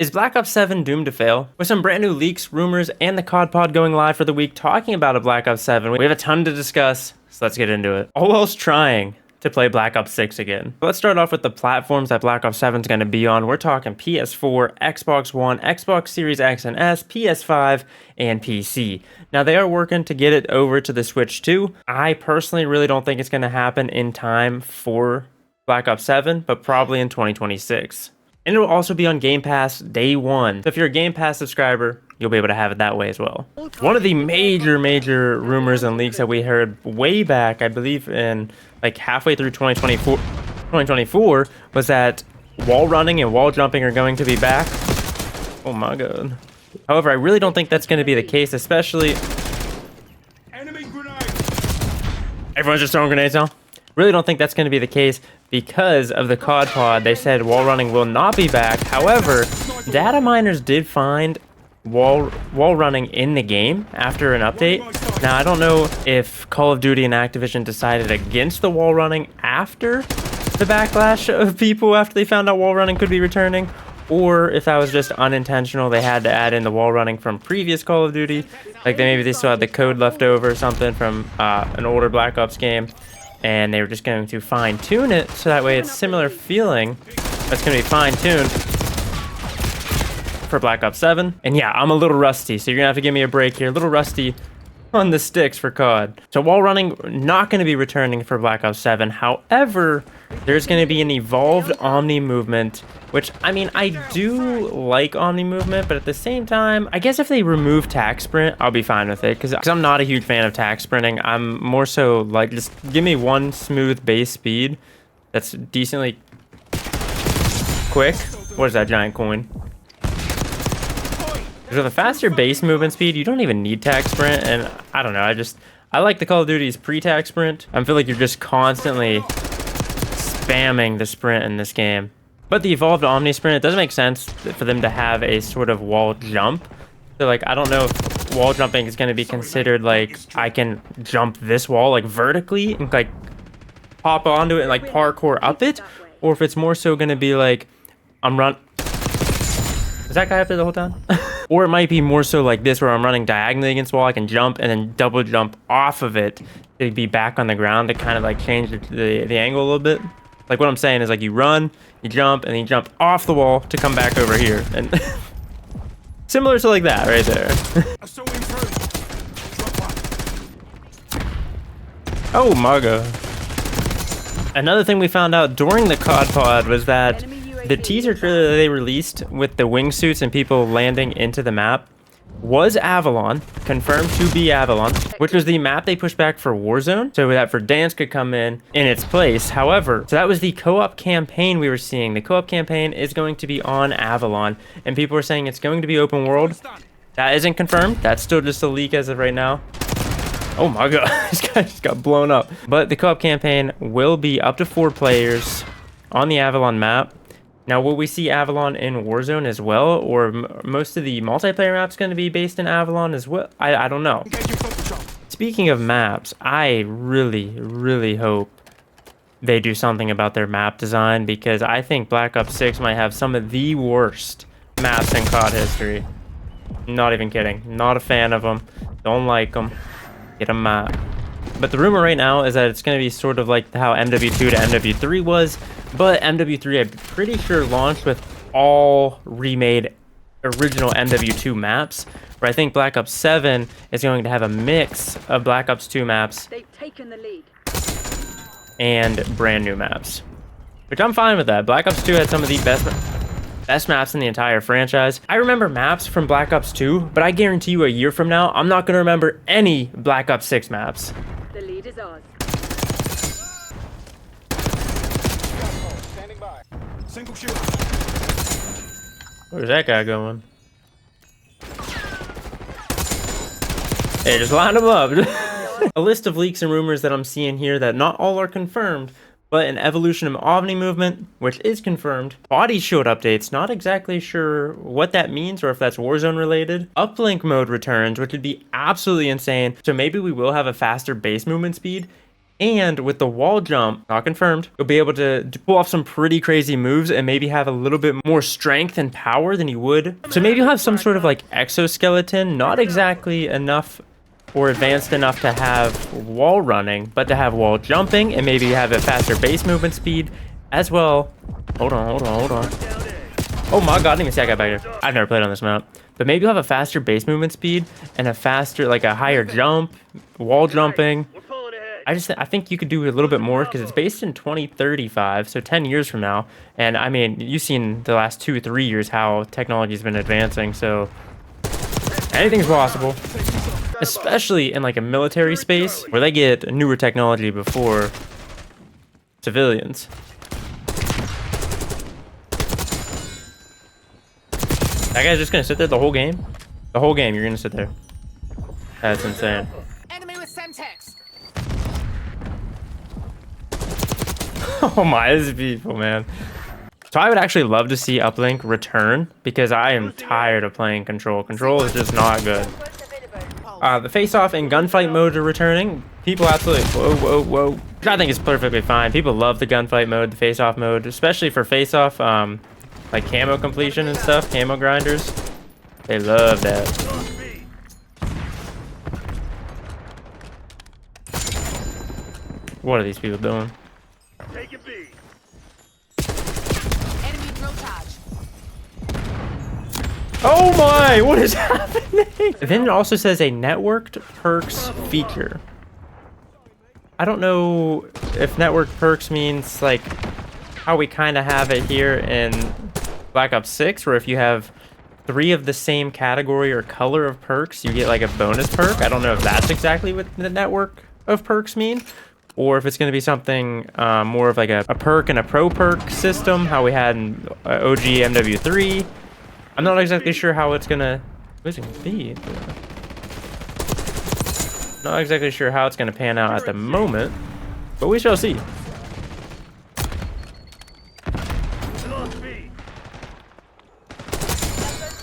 Is Black Ops 7 doomed to fail? With some brand new leaks, rumors, and the COD pod going live for the week talking about a Black Ops 7, we have a ton to discuss, so let's get into it. All else trying to play Black Ops 6 again. Let's start off with the platforms that Black Ops 7 is going to be on. We're talking PS4, Xbox One, Xbox Series X and S, PS5, and PC. Now, they are working to get it over to the Switch too. I personally really don't think it's going to happen in time for Black Ops 7, but probably in 2026. And it will also be on Game Pass day one. So if you're a Game Pass subscriber, you'll be able to have it that way as well. One of the major rumors and leaks that we heard way back, I believe in like halfway through 2024, was that wall running and wall jumping are going to be back. Oh my god. However, I really don't think that's going to be the case, especially... Enemy grenade! Everyone's just throwing grenades now? Really don't think that's going to be the case because of the COD pod. They said wall running will not be back. However, data miners did find wall running in the game after an update. Now, I don't know if Call of Duty and Activision decided against the wall running after the backlash of people after they found out wall running could be returning, or if that was just unintentional. They had to add in the wall running from previous Call of Duty. Like maybe they still had the code left over or something from an older Black Ops game, and they were just going to fine-tune it so that way it's similar feeling that's going to be fine-tuned for Black Ops 7. And yeah, I'm a little rusty, so you're going to have to give me a break here. A little rusty on the sticks for COD. So wall running not going to be returning for Black Ops 7. However, there's going to be an evolved Omni movement, which, I mean, I do like Omni movement, but at the same time, I guess if they remove tac sprint, I'll be fine with it, because I'm not a huge fan of tac sprinting. I'm more so like, just give me one smooth base speed that's decently quick. What is that giant coin? With a faster base movement speed, you don't even need tac sprint, and I don't know, I like the Call of Duty's pre-tac sprint. I feel like you're just constantly spamming the sprint in this game. But the evolved Omni sprint, it doesn't make sense for them to have a sort of wall jump. So like, I don't know if wall jumping is going to be considered like I can jump this wall like vertically and like hop onto it and like parkour up it, or if it's more so going to be like I'm run. Is that guy up there the whole time? Or it might be more so like this, where I'm running diagonally against the wall, I can jump and then double jump off of it to be back on the ground to kind of like change the angle a little bit. Like what I'm saying is like you run, you jump, and then you jump off the wall to come back over here. And similar to like that right there. Oh my god. Another thing we found out during the COD pod was that the teaser trailer that they released with the wingsuits and people landing into the map was Avalon, confirmed to be Avalon, which was the map they pushed back for Warzone, so that Verdansk could come in its place. However, so that was the co-op campaign we were seeing. The co-op campaign is going to be on Avalon, and people were saying it's going to be open world. That isn't confirmed. That's still just a leak as of right now. Oh my god, this guy just got blown up. But the co-op campaign will be up to 4 players on the Avalon map. Now, will we see Avalon in Warzone as well, or most of the multiplayer maps going to be based in Avalon as well? I don't know. Speaking of maps, I really hope they do something about their map design, because I think Black Ops 6 might have some of the worst maps in COD history. Not even kidding. Not a fan of them. Don't like them. Get a map. But the rumor right now is that it's going to be sort of like how MW2 to MW3 was, but MW3 I'm pretty sure launched with all remade original MW2 maps, where I think Black Ops 7 is going to have a mix of Black Ops 2 maps and brand new maps, which I'm fine with that. Black Ops 2 had some of the best maps in the entire franchise. I remember maps from Black Ops 2, but I guarantee you a year from now, I'm not going to remember any Black Ops 6 maps. The lead is ours. Standing by. Single shooter. Where's that guy going? Hey, just line them up. A list of leaks and rumors that I'm seeing here that not all are confirmed, but an evolution of Omni movement, which is confirmed. Body shield updates, not exactly sure what that means or if that's Warzone related. Uplink mode returns, which would be absolutely insane. So maybe we will have a faster base movement speed And with the wall jump, not confirmed, you'll be able to pull off some pretty crazy moves and maybe have a little bit more strength and power than you would. So maybe you'll have some sort of like exoskeleton, not exactly enough or advanced enough to have wall running, but to have wall jumping and maybe have a faster base movement speed as well. Hold on. Oh my god, I didn't even see that guy back there. I've never played on this map. But maybe you'll have a faster base movement speed and a faster, like a higher jump, wall jumping. I think you could do a little bit more because it's based in 2035, so 10 years from now. And I mean, you've seen the last 2-3 years how technology's been advancing, so anything's possible. Especially in like a military space where they get newer technology before civilians. That guy's just gonna sit there the whole game? The whole game, you're gonna sit there. That's insane. Enemy with Semtex. Oh my, this is beautiful, man. So I would actually love to see Uplink return because I am tired of playing Control. Control is just not good. The face-off and gunfight modes are returning. People absolutely, whoa. Which I think is perfectly fine. People love the gunfight mode, the face-off mode, especially for face-off, like camo completion and stuff, camo grinders. They love that. What are these people doing? Take it B. Enemy drill charge. Oh my, what is happening? Then it also says a networked perks feature. I don't know if networked perks means like how we kind of have it here in Black Ops 6, where if you have 3 of the same category or color of perks, you get like a bonus perk. I don't know if that's exactly what the network of perks mean, or if it's going to be something more of like a perk and a pro perk system, how we had in OG MW3. I'm not exactly sure how it's gonna be. Not exactly sure how it's gonna pan out at the moment, but we shall see.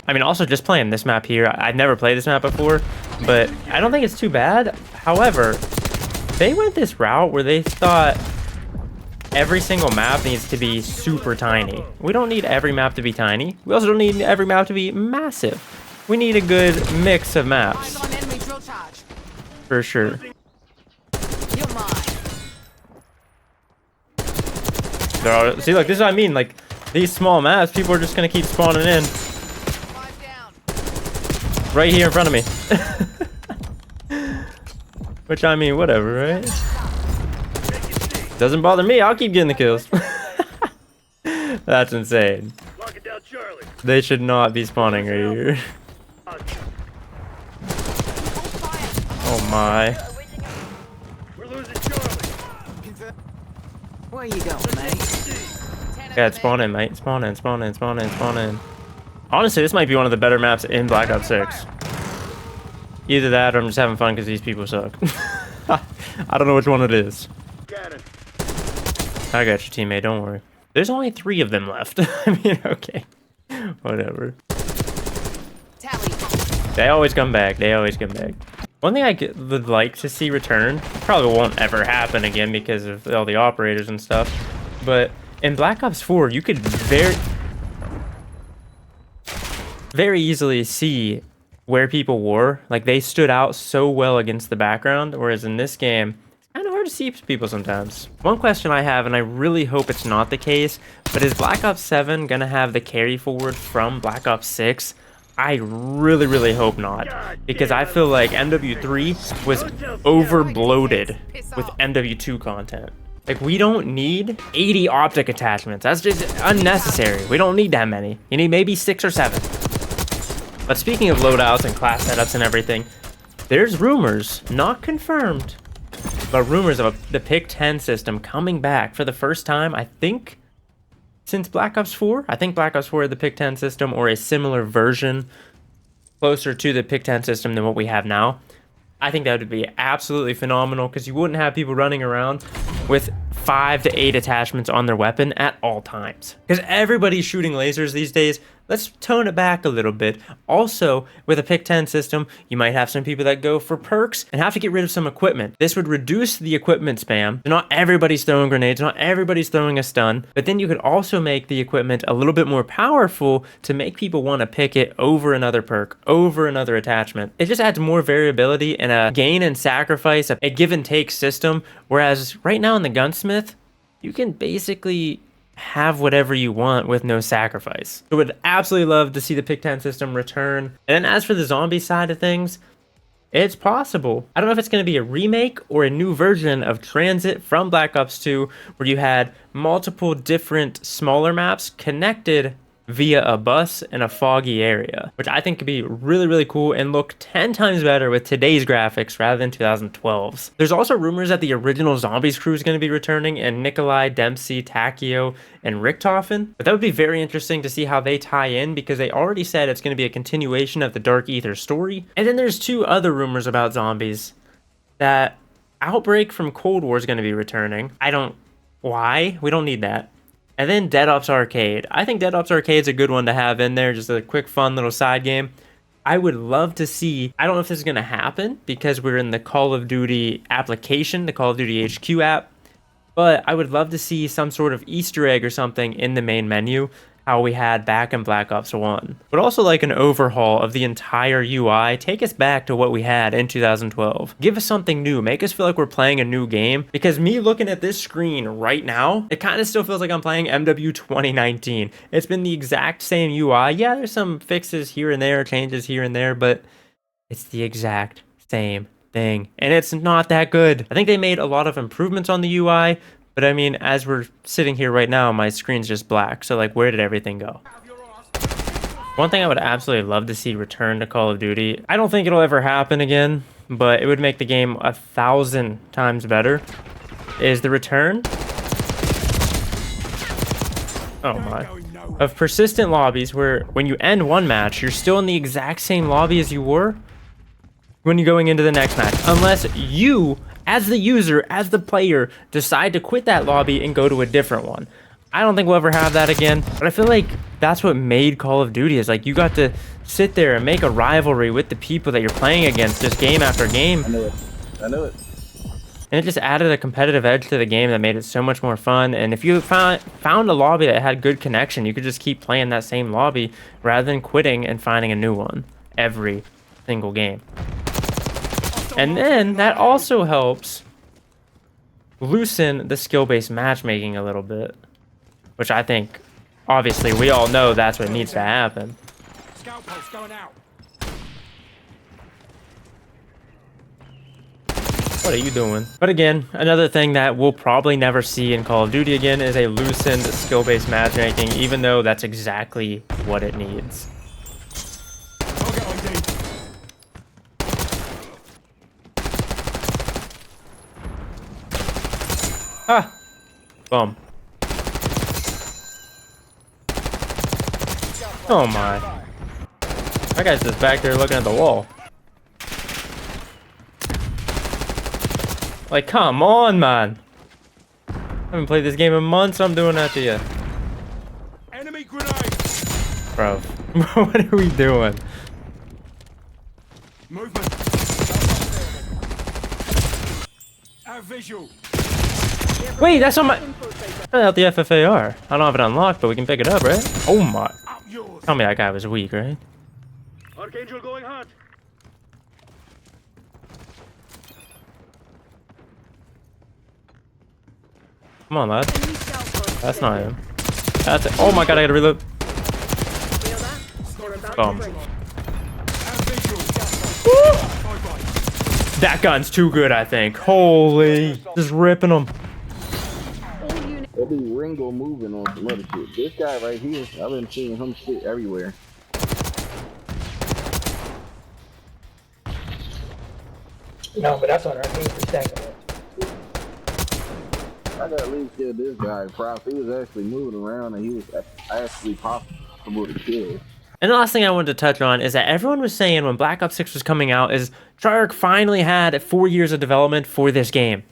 I mean, also just playing this map here, I've never played this map before, but I don't think it's too bad. However, they went this route where they thought every single map needs to be super tiny. We don't need every map to be tiny. We also don't need every map to be massive. We need a good mix of maps. Eyes on enemy drill charge. For sure. You're mine. See, look, this is what I mean. Like, these small maps, people are just going to keep spawning in. 5 down. Right here in front of me. Which, I mean, whatever, right? Doesn't bother me. I'll keep getting the kills. That's insane. Lock it down, Charlie. They should not be spawning right here. Oh my. We're losing Charlie. Where you going, mate? Yeah, spawn in, mate. Spawn in. Honestly, this might be one of the better maps in Black Ops 6. Either that or I'm just having fun because these people suck. I don't know which one it is. Got it. I got you, teammate. Don't worry. There's only 3 of them left. I mean, okay. Whatever. Tally. They always come back. One thing I would like to see return, probably won't ever happen again because of all the operators and stuff, but in Black Ops 4, you could very easily see where people were. Like, they stood out so well against the background, whereas in this game, it's kind of hard to see people sometimes. One question I have, and I really hope it's not the case, but is Black Ops 7 gonna have the carry forward from Black Ops 6? I really, really hope not, because I feel like MW3 was over-bloated with MW2 content. Like, we don't need 80 optic attachments. That's just unnecessary. We don't need that many. You need maybe 6 or 7. But speaking of loadouts and class setups and everything, there's rumors, not confirmed, but rumors of the Pick 10 system coming back for the first time, I think, since Black Ops 4. I think Black Ops 4 had the Pick 10 system or a similar version closer to the Pick 10 system than what we have now. I think that would be absolutely phenomenal because you wouldn't have people running around with 5 to 8 attachments on their weapon at all times. Because everybody's shooting lasers these days. let's tone it back a little bit. Also, with a pick 10 system, you might have some people that go for perks and have to get rid of some equipment. This would reduce the equipment spam. Not everybody's throwing grenades, not everybody's throwing a stun, but then you could also make the equipment a little bit more powerful to make people want to pick it over another perk, over another attachment. It just adds more variability and a gain and sacrifice, a give and take system, whereas right now in the gunsmith, you can basically have whatever you want with no sacrifice. I would absolutely love to see the pick 10 system return. And then as for the zombie side of things, it's possible. I don't know if it's going to be a remake or a new version of Transit from Black Ops 2, where you had multiple different smaller maps connected via a bus in a foggy area, which I think could be really, really cool and look 10 times better with today's graphics rather than 2012's. There's also rumors that the original Zombies crew is going to be returning, and Nikolai, Dempsey, Takio, and Richtofen. But that would be very interesting to see how they tie in, because they already said it's going to be a continuation of the Dark Ether story. And then there's two other rumors about zombies, that Outbreak from Cold War is going to be returning. Why? We don't need that. And then Dead Ops Arcade. I think Dead Ops Arcade is a good one to have in there, just a quick, fun little side game. I would love to see, I don't know if this is going to happen because we're in the Call of Duty application, the Call of Duty HQ app, but I would love to see some sort of Easter egg or something in the main menu, how we had back in Black Ops 1. But also like an overhaul of the entire UI, take us back to what we had in 2012. Give us something new, make us feel like we're playing a new game, because me looking at this screen right now, it kind of still feels like I'm playing MW 2019. It's been the exact same UI. Yeah, there's some fixes here and there, changes here and there, but it's the exact same thing, and it's not that good. I think they made a lot of improvements on the UI, but I mean, as we're sitting here right now, my screen's just black. So like, where did everything go? One thing I would absolutely love to see return to Call of Duty, I don't think it'll ever happen again, but it would make the game 1,000 times better, is the return, oh my, of persistent lobbies where when you end one match, you're still in the exact same lobby as you were when you're going into the next match, unless you, as the user, as the player, decide to quit that lobby and go to a different one. I don't think we'll ever have that again, but I feel like that's what made Call of Duty, is like you got to sit there and make a rivalry with the people that you're playing against just game after game. I knew it. And it just added a competitive edge to the game that made it so much more fun. And if you found a lobby that had good connection, you could just keep playing that same lobby rather than quitting and finding a new one every single game. And then that also helps loosen the skill-based matchmaking a little bit, which I think, obviously, we all know that's what needs to happen. Scout post going out. What are you doing? But again, another thing that we'll probably never see in Call of Duty again is a loosened skill-based matchmaking, even though that's exactly what it needs. Ah! Boom. Oh my. That guy's just back there looking at the wall. Like, come on, man. I haven't played this game in months, I'm doing that to you. Enemy grenade. Bro. What are we doing? Movement. Our visual. Wait, that's on my... Out the FFAR. I don't have it unlocked, but we can pick it up, right? Oh my. Up yours. Tell me that guy was weak, right? Archangel going hot. Come on, lad. That's not him. That's it. Oh my god, I gotta reload. Boom. That gun's too good, I think. Holy. Just ripping them. There'll be Ringo moving on some other shit. This guy right here, I've been seeing him shit everywhere. No, but that's on our main perspective. I gotta at least give this guy props. He was actually moving around and he was actually possible to kill. And the last thing I wanted to touch on is that everyone was saying when Black Ops 6 was coming out is Treyarch finally had 4 years of development for this game.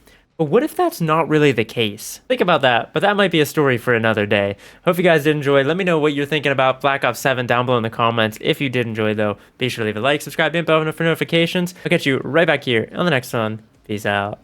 But what if that's not really the case? Think about that, but that might be a story for another day. Hope you guys did enjoy. Let me know what you're thinking about Black Ops 7 down below in the comments. If you did enjoy, though, be sure to leave a like, subscribe, and bell for notifications. I'll catch you right back here on the next one. Peace out.